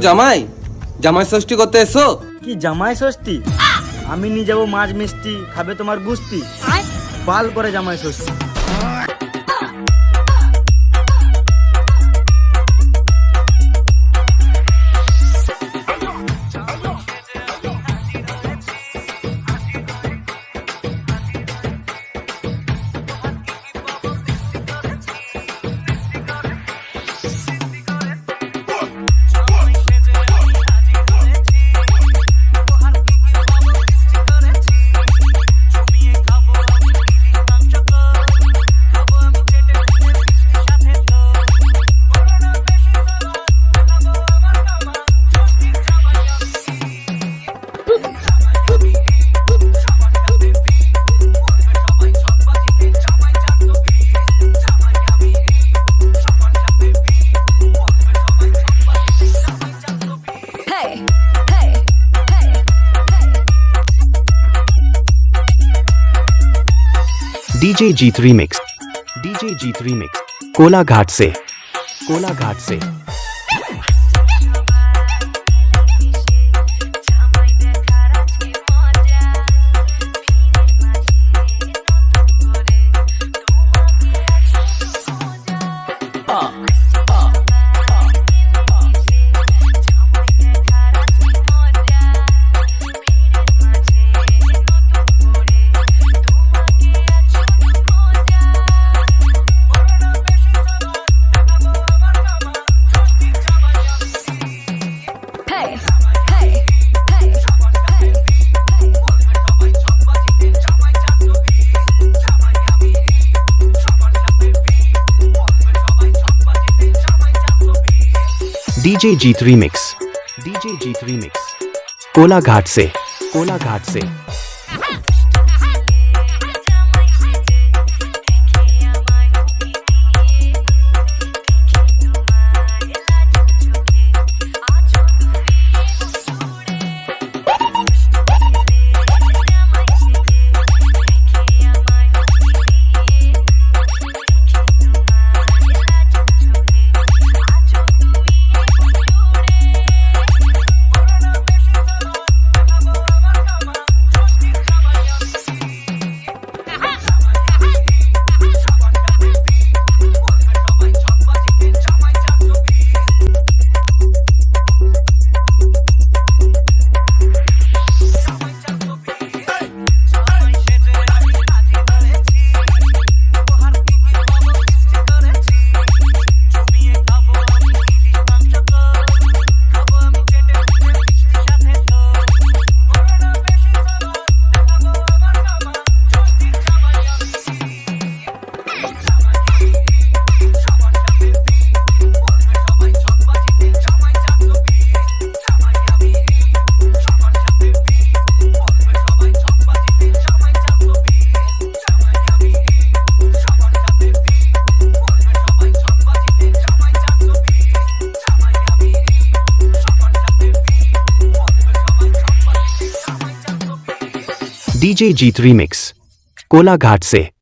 জামাই জামাই ষষ্ঠী করতে এসো। কি জামাই ষষ্ঠী? আমি নিয়ে যাবো মাছ মিষ্টি, খাবে তোমার গুস্তি। বাল করে জামাই ষষ্ঠী। डीजे जीत रीमिक्स, डीजे जीत रीमिक्स, कोलाघाट से, कोलाघाट से। डीजे जीत रीमिक्स, डीजे जीत रीमिक्स, कोलाघाट से, कोलाघाट से। डीजे जीत रीमिक्स, कोलाघाट से।